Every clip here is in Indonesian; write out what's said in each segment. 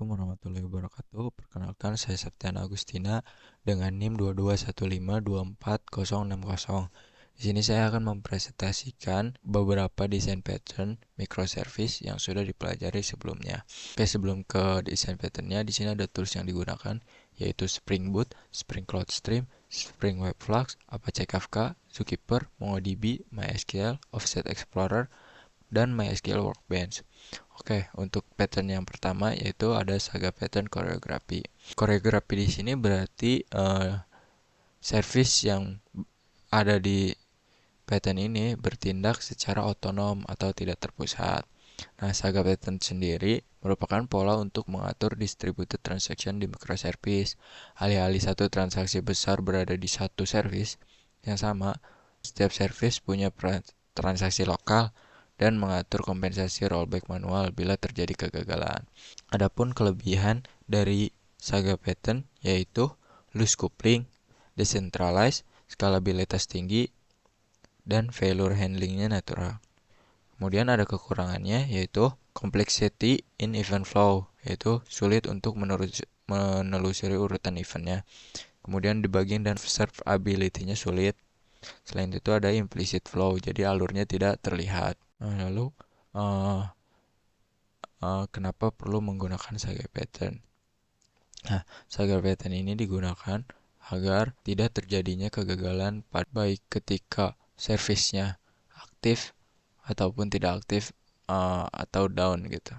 Assalamualaikum warahmatullahi wabarakatuh. Perkenalkan, saya Septiana Agustina dengan NIM 2215246060. Di sini saya akan mempresentasikan beberapa desain pattern microservice yang sudah dipelajari sebelumnya. Oke, sebelum ke desain patternnya, di sini ada tools yang digunakan, yaitu Spring Boot, Spring Cloud Stream, Spring Web Flux, Apache Kafka, Zookeeper, MongoDB, MySQL, Offset Explorer, dan MySQL Workbench. Oke, untuk pattern yang pertama yaitu ada Saga Pattern Koreografi. Koreografi di sini berarti service yang ada di pattern ini bertindak secara otonom atau tidak terpusat. Nah, Saga Pattern sendiri merupakan pola untuk mengatur distributed transaction di microservice. Alih-alih satu transaksi besar berada di satu service yang sama, setiap service punya transaksi lokal dan mengatur kompensasi rollback manual bila terjadi kegagalan. Adapun kelebihan dari Saga Pattern yaitu loose coupling, decentralized, skalabilitas tinggi, dan failure handlingnya natural. Kemudian ada kekurangannya yaitu complexity in event flow, yaitu sulit untuk menelusuri urutan eventnya. Kemudian debugging dan observability-nya sulit. Selain itu ada implicit flow, jadi alurnya tidak terlihat. Lalu kenapa perlu menggunakan Saga Pattern? Nah, Saga Pattern ini digunakan agar tidak terjadinya kegagalan baik ketika service-nya aktif ataupun tidak aktif atau down gitu.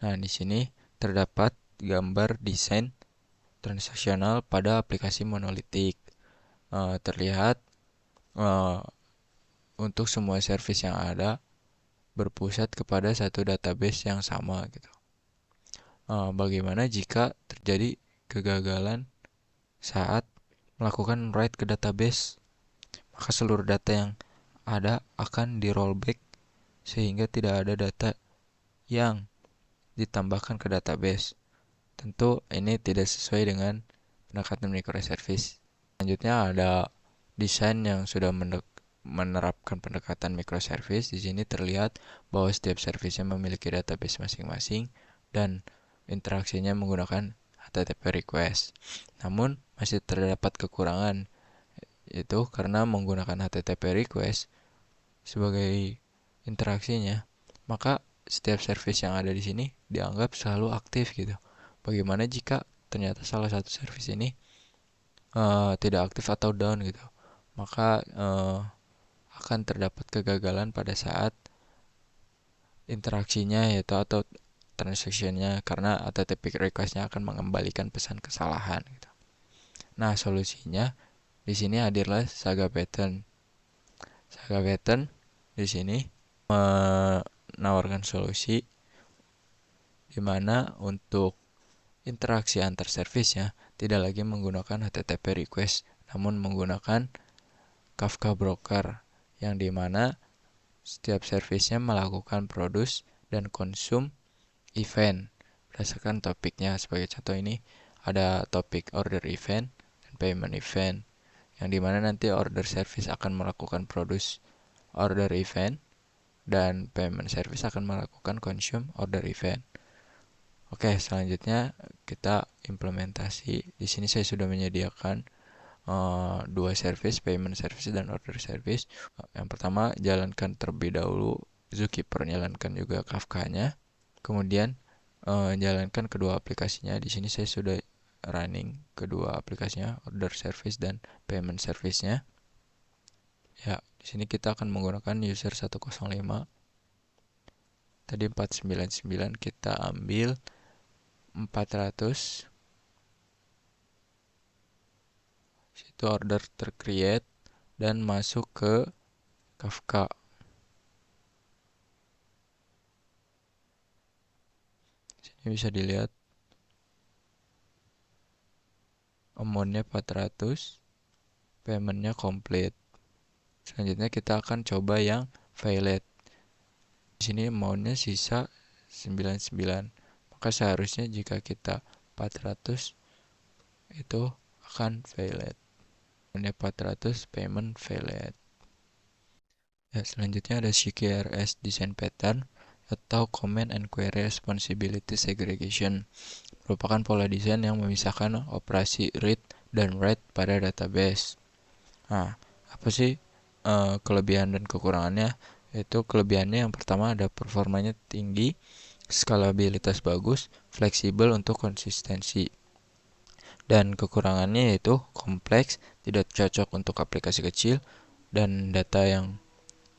Nah, di sini terdapat gambar desain transaksional pada aplikasi monolitik. Terlihat untuk semua service yang ada berpusat kepada satu database yang sama gitu. Bagaimana jika terjadi kegagalan saat melakukan write ke database? Maka seluruh data yang ada akan di rollback sehingga tidak ada data yang ditambahkan ke database. Tentu ini tidak sesuai dengan pendekatan microservice. Selanjutnya ada desain yang sudah menerapkan pendekatan microservice. Di sini terlihat bahwa setiap service memiliki database masing-masing dan interaksinya menggunakan HTTP request. Namun masih terdapat kekurangan, yaitu karena menggunakan HTTP request sebagai interaksinya, maka setiap service yang ada di sini dianggap selalu aktif gitu. Bagaimana jika ternyata salah satu service ini tidak aktif atau down gitu? Maka akan terdapat kegagalan pada saat interaksinya yaitu atau transaksinya karena HTTP request-nya akan mengembalikan pesan kesalahan gitu. Nah, solusinya di sini hadirlah Saga Pattern. Saga Pattern di sini menawarkan solusi di mana untuk interaksi antar service-nya tidak lagi menggunakan HTTP request namun menggunakan Kafka Broker yang dimana setiap service-nya melakukan produce dan consume event berdasarkan topiknya. Sebagai contoh ini ada topik order event dan payment event yang dimana nanti order service akan melakukan produce order event dan payment service akan melakukan consume order event. Oke, selanjutnya kita implementasi. Di sini saya sudah menyediakan dua service, payment service dan order service. Yang pertama, jalankan terlebih dahulu Zookeeper, jalankan juga Kafka-nya. Kemudian jalankan kedua aplikasinya. Di sini saya sudah running kedua aplikasinya, order service dan payment service-nya. Ya, di sini kita akan menggunakan user 105. Tadi 499 kita ambil 400. Situ order tercreate dan masuk ke Kafka. Sini bisa dilihat amount-nya 400, payment-nya complete. Selanjutnya kita akan coba yang valid. Di sini amount-nya sisa 99. Maka seharusnya jika kita 400 itu akan valid. Amount-nya 400, payment valid. Ya, selanjutnya ada CQRS Design Pattern atau Command and Query Responsibility Segregation, merupakan pola desain yang memisahkan operasi read dan write pada database. Nah, apa sih kelebihan dan kekurangannya? Yaitu kelebihannya yang pertama ada performanya tinggi, skalabilitas bagus, fleksibel untuk konsistensi. Dan kekurangannya yaitu kompleks, tidak cocok untuk aplikasi kecil, dan data yang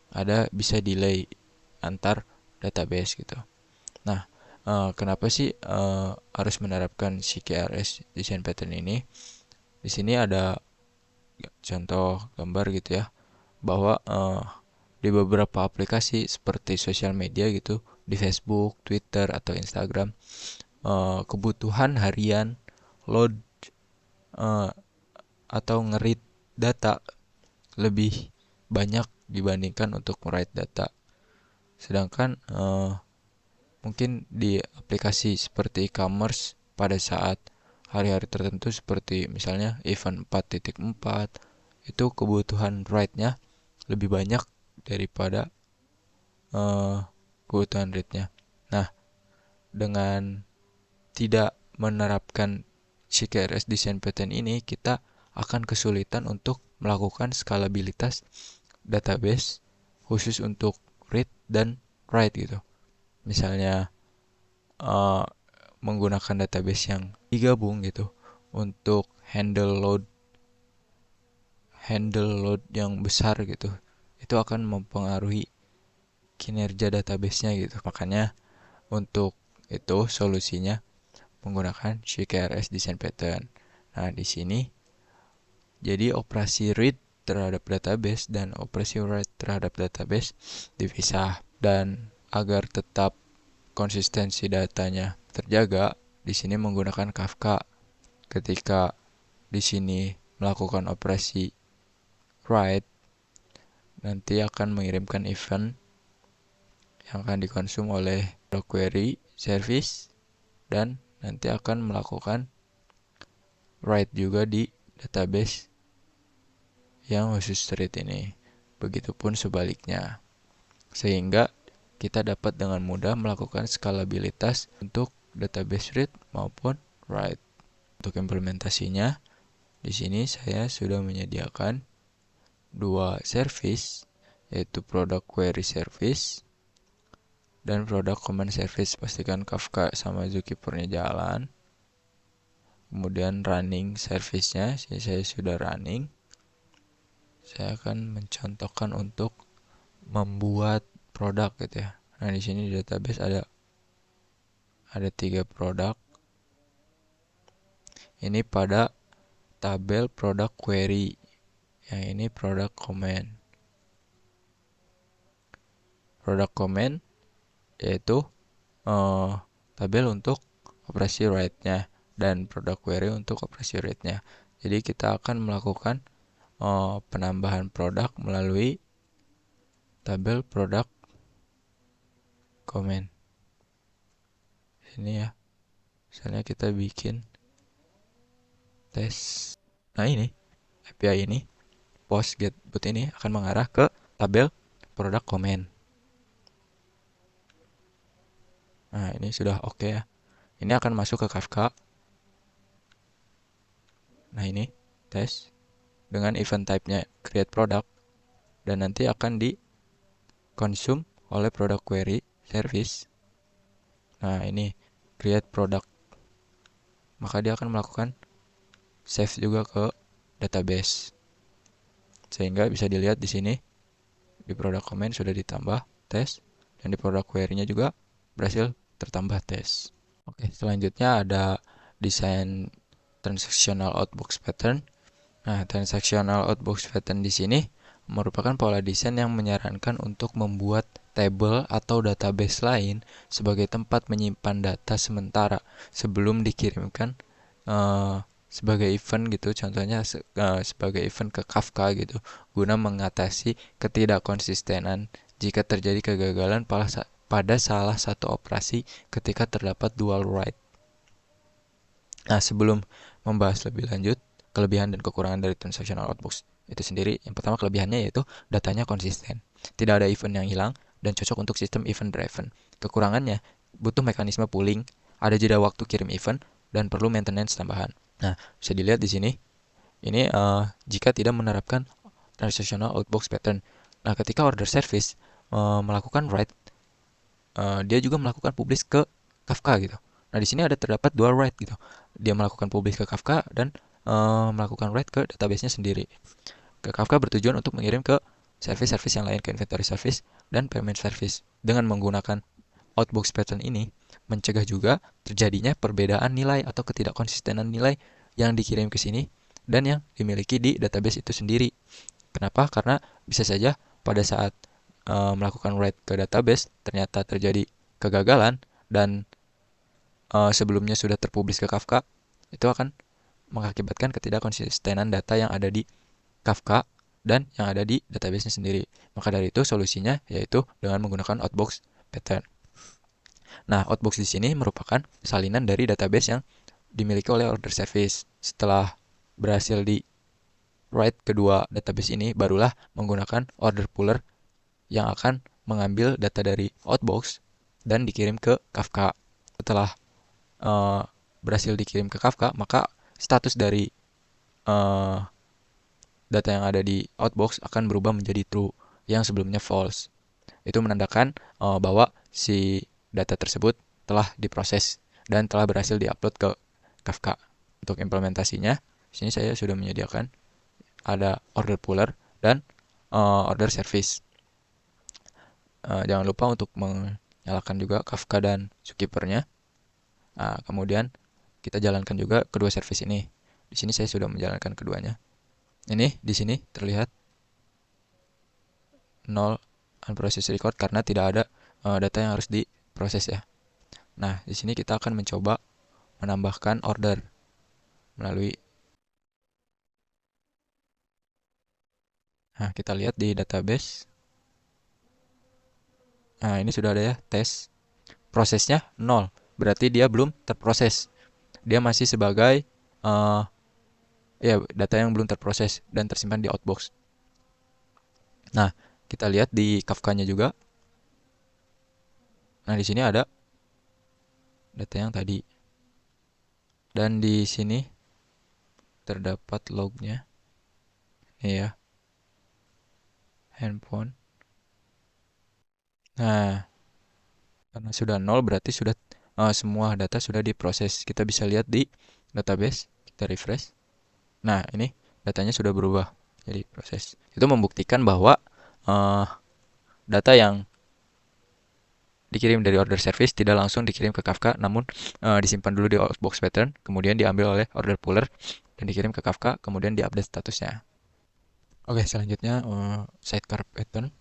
ada bisa delay antar database gitu. Nah, kenapa sih harus menerapkan CKRS design pattern ini? Di sini ada contoh gambar gitu ya, bahwa di beberapa aplikasi seperti sosial media gitu, di Facebook, Twitter, atau Instagram, kebutuhan harian load atau nge-read data lebih banyak dibandingkan untuk write data. Sedangkan mungkin di aplikasi seperti e-commerce pada saat hari-hari tertentu seperti misalnya event 4.4 itu kebutuhan write-nya lebih banyak daripada kebutuhan read-nya. Nah, dengan tidak menerapkan CKRS design pattern ini, kita akan kesulitan untuk melakukan skalabilitas database khusus untuk read dan write gitu. Misalnya menggunakan database yang digabung gitu untuk handle load yang besar gitu, itu akan mempengaruhi kinerja database-nya gitu. Makanya untuk itu solusinya menggunakan CKRS design pattern. Nah, di sini jadi operasi read terhadap database dan operasi write terhadap database dipisah, dan agar tetap konsistensi datanya terjaga, di sini menggunakan Kafka. Ketika di sini melakukan operasi write, nanti akan mengirimkan event yang akan dikonsum oleh query service, dan nanti akan melakukan write juga di database yang khusus read ini. Begitupun sebaliknya. Sehingga kita dapat dengan mudah melakukan skalabilitas untuk database read maupun write. Untuk implementasinya, di sini saya sudah menyediakan dua service, yaitu product query service dan product command service. Pastikan Kafka sama Zookeeper-nya jalan. Kemudian running service-nya, saya sudah running. Saya akan mencontohkan untuk membuat produk gitu ya. Nah, di sini di database ada 3 produk. Ini pada tabel product query. Yang ini product command. Product command yaitu tabel untuk operasi write-nya dan product query untuk operasi read-nya. Jadi kita akan melakukan penambahan produk melalui tabel product command. Ini ya. Misalnya kita bikin tes. Nah, ini API ini post get but ini akan mengarah ke tabel product command. Nah, ini sudah oke ya. Ini akan masuk ke Kafka. Nah, ini tes dengan event type-nya create product, dan nanti akan di-consume oleh product query service. Nah, ini create product. Maka dia akan melakukan save juga ke database. Sehingga bisa dilihat di sini di product command sudah ditambah tes, dan di product query-nya juga berhasil tertambah tes. Oke, selanjutnya ada desain transactional outbox pattern. Nah, transactional outbox pattern di sini merupakan pola desain yang menyarankan untuk membuat table atau database lain sebagai tempat menyimpan data sementara sebelum dikirimkan sebagai event gitu. Contohnya sebagai event ke Kafka gitu, guna mengatasi ketidakkonsistenan jika terjadi kegagalan pada salah satu operasi ketika terdapat dual write. Nah, sebelum membahas lebih lanjut kelebihan dan kekurangan dari transactional outbox itu sendiri, yang pertama kelebihannya yaitu datanya konsisten. Tidak ada event yang hilang dan cocok untuk sistem event driven. Kekurangannya, butuh mekanisme pooling, ada jeda waktu kirim event, dan perlu maintenance tambahan. Nah, bisa dilihat di sini, ini jika tidak menerapkan transactional outbox pattern. Nah, ketika order service melakukan write, dia juga melakukan publish ke Kafka gitu. Nah, di sini ada terdapat dua write gitu. Dia melakukan publish ke Kafka dan melakukan write ke database-nya sendiri. Ke Kafka bertujuan untuk mengirim ke service-service yang lain, ke inventory service dan payment service. Dengan menggunakan outbox pattern ini, mencegah juga terjadinya perbedaan nilai atau ketidakkonsistenan nilai yang dikirim ke sini dan yang dimiliki di database itu sendiri. Kenapa? Karena bisa saja pada saat melakukan write ke database ternyata terjadi kegagalan dan sebelumnya sudah terpublish ke Kafka, itu akan mengakibatkan ketidakkonsistenan data yang ada di Kafka dan yang ada di database-nya sendiri. Maka dari itu solusinya yaitu dengan menggunakan outbox pattern. Nah, outbox di sini merupakan salinan dari database yang dimiliki oleh order service. Setelah berhasil di write kedua database ini, barulah menggunakan order puller yang akan mengambil data dari outbox dan dikirim ke Kafka. Setelah uh, berhasil dikirim ke Kafka, maka status dari uh, data yang ada di outbox akan berubah menjadi true yang sebelumnya false. Itu menandakan bahwa si data tersebut telah diproses dan telah berhasil diupload ke Kafka. Untuk implementasinya, di sini saya sudah menyediakan ada order puller dan order service. Jangan lupa untuk menyalakan juga Kafka dan zookeeper-nya. Kemudian kita jalankan juga kedua service ini. Di sini saya sudah menjalankan keduanya. Ini di sini terlihat 0 unprocessed record karena tidak ada data yang harus diproses ya. Nah, di sini kita akan mencoba menambahkan order melalui Nah, kita lihat di database. Nah, ini sudah ada ya tes. Prosesnya 0. Berarti dia belum terproses. Dia masih sebagai uh, ya data yang belum terproses dan tersimpan di outbox. Nah, kita lihat di Kafka-nya juga. Nah, di sini ada data yang tadi. Dan di sini terdapat lognya. Ini ya, handphone. Nah, karena sudah 0 berarti sudah semua data sudah diproses. Kita bisa lihat di database, kita refresh. Nah, ini datanya sudah berubah jadi proses. Itu membuktikan bahwa uh, data yang dikirim dari order service tidak langsung dikirim ke Kafka, namun disimpan dulu di outbox pattern, kemudian diambil oleh order puller dan dikirim ke Kafka, kemudian diupdate statusnya. Oke, selanjutnya sidecar pattern.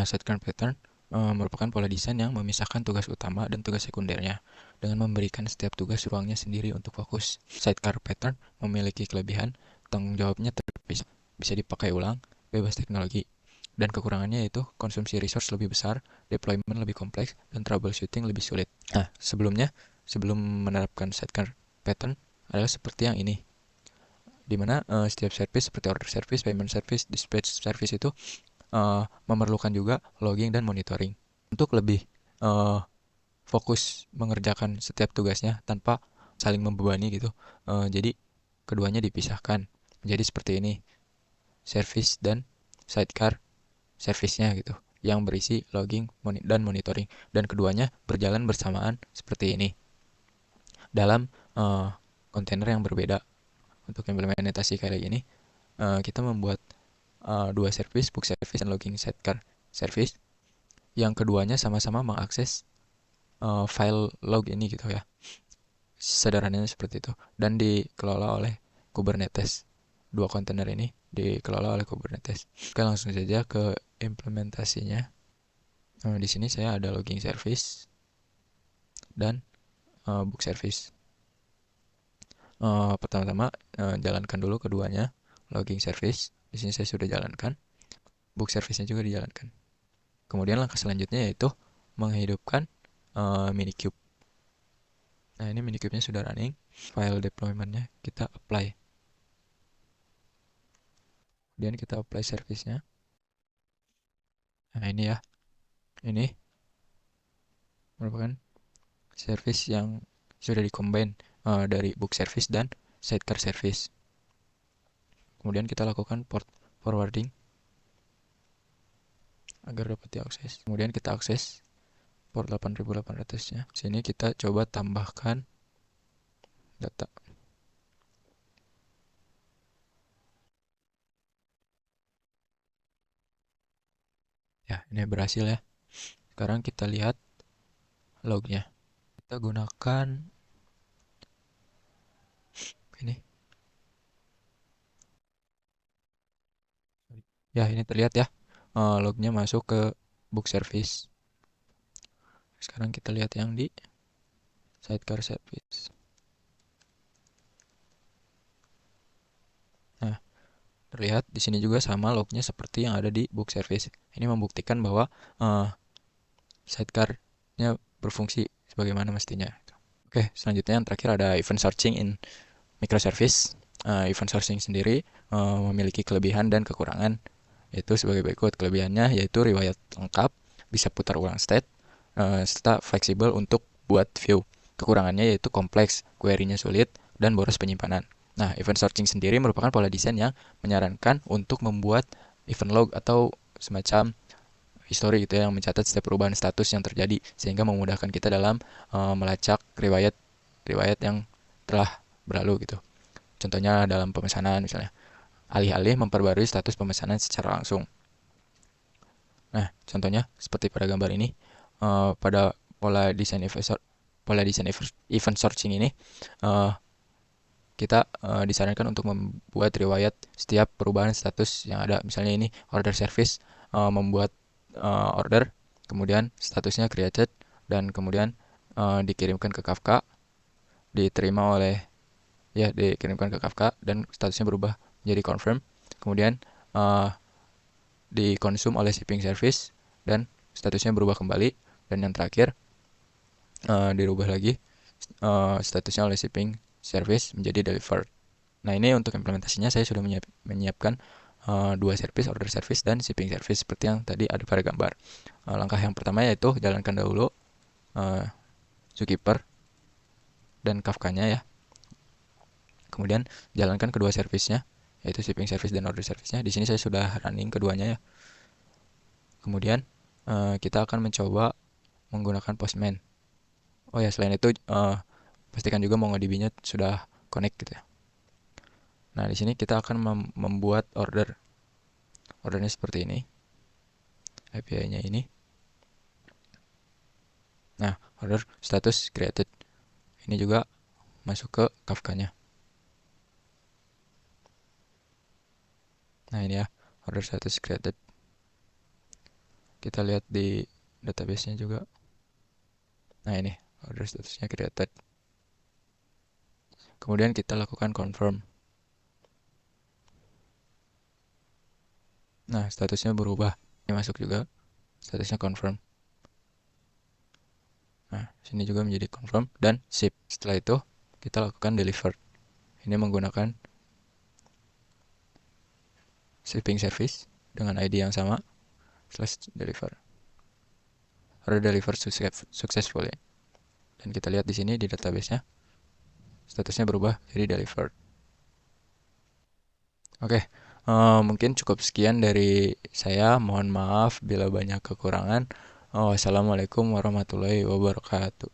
Sidecar pattern merupakan pola desain yang memisahkan tugas utama dan tugas sekundernya dengan memberikan setiap tugas ruangnya sendiri untuk fokus. Sidecar pattern memiliki kelebihan tanggung jawabnya terpisah, bisa dipakai ulang, bebas teknologi, dan kekurangannya yaitu konsumsi resource lebih besar, deployment lebih kompleks, dan troubleshooting lebih sulit. Nah, sebelum menerapkan sidecar pattern adalah seperti yang ini, di mana setiap service seperti order service, payment service, dispatch service itu memerlukan juga logging dan monitoring untuk lebih uh, fokus mengerjakan setiap tugasnya tanpa saling membebani gitu. Jadi keduanya dipisahkan menjadi seperti ini, service dan sidecar service-nya gitu, yang berisi logging dan monitoring, dan keduanya berjalan bersamaan seperti ini dalam kontainer yang berbeda. Untuk implementasi kayak ini, kita membuat dua service, book service dan logging sidecar service, yang keduanya sama-sama mengakses file log ini gitu ya. Sederhananya seperti itu, dan dikelola oleh Kubernetes. Dua kontainer ini dikelola oleh Kubernetes. Oke, langsung saja ke implementasinya. Di sini saya ada logging service dan book service. Pertama-tama jalankan dulu keduanya, logging service. Di sini saya sudah jalankan. Book service-nya juga dijalankan. Kemudian langkah selanjutnya yaitu menghidupkan Minikube. Nah, ini Minikube-nya sudah running. File deployment-nya kita apply. Kemudian kita apply service-nya. Nah ini ya, ini merupakan service yang sudah dikombin dari book service dan sidecar service. Kemudian kita lakukan port forwarding agar dapat diakses. Kemudian kita akses port 8800-nya. Sini kita coba tambahkan data. Ya, ini berhasil ya. Sekarang kita lihat lognya. Kita gunakan ini. Ya, ini terlihat ya. Lognya masuk ke book service. Sekarang kita lihat yang di sidecar service. Nah, terlihat di sini juga sama lognya seperti yang ada di book service. Ini membuktikan bahwa sidecar-nya berfungsi sebagaimana mestinya. Oke, selanjutnya yang terakhir ada event searching in microservice. Event searching sendiri memiliki kelebihan dan kekurangan, yaitu sebagai berikut. Kelebihannya yaitu riwayat lengkap, bisa putar ulang state, serta fleksibel untuk buat view. Kekurangannya yaitu kompleks, query-nya sulit, dan boros penyimpanan. Nah, event searching sendiri merupakan pola desain yang menyarankan untuk membuat event log atau semacam history gitu ya, yang mencatat setiap perubahan status yang terjadi sehingga memudahkan kita dalam melacak riwayat yang telah berlalu gitu. Contohnya dalam pemesanan misalnya, alih-alih memperbarui status pemesanan secara langsung. Nah, contohnya seperti pada gambar ini, pada pola desain event searching ini, kita disarankan untuk membuat riwayat setiap perubahan status yang ada. Misalnya ini order service, membuat order, kemudian statusnya created, dan kemudian dikirimkan ke Kafka, dikirimkan ke Kafka dan statusnya berubah menjadi confirm, kemudian dikonsum oleh shipping service dan statusnya berubah kembali, dan yang terakhir dirubah lagi statusnya oleh shipping service menjadi delivered. Nah, ini untuk implementasinya saya sudah menyiapkan dua service, order service dan shipping service seperti yang tadi ada pada gambar. Langkah yang pertama yaitu jalankan dahulu Zookeeper dan Kafka-nya ya. Kemudian jalankan kedua service-nya, yaitu shipping service dan order service-nya. Di sini saya sudah running keduanya ya. Kemudian kita akan mencoba menggunakan Postman. Oh ya, selain itu pastikan juga MongoDB-nya sudah connect gitu ya. Nah, di sini kita akan membuat order. Ordernya seperti ini. API-nya ini. Nah, order status created. Ini juga masuk ke Kafka-nya. Nah, ini ya, order status created. Kita lihat di database-nya juga. Nah, ini order statusnya created. Kemudian kita lakukan confirm. Nah, statusnya berubah. Ini masuk juga. Statusnya confirm. Nah, sini juga menjadi confirm dan ship. Setelah itu, kita lakukan deliver. Ini menggunakan shipping service dengan ID yang sama /deliver. Order deliver successfully. Dan kita lihat di sini di database-nya statusnya berubah jadi delivered. Oke, mungkin cukup sekian dari saya. Mohon maaf bila banyak kekurangan. Wassalamualaikum warahmatullahi wabarakatuh.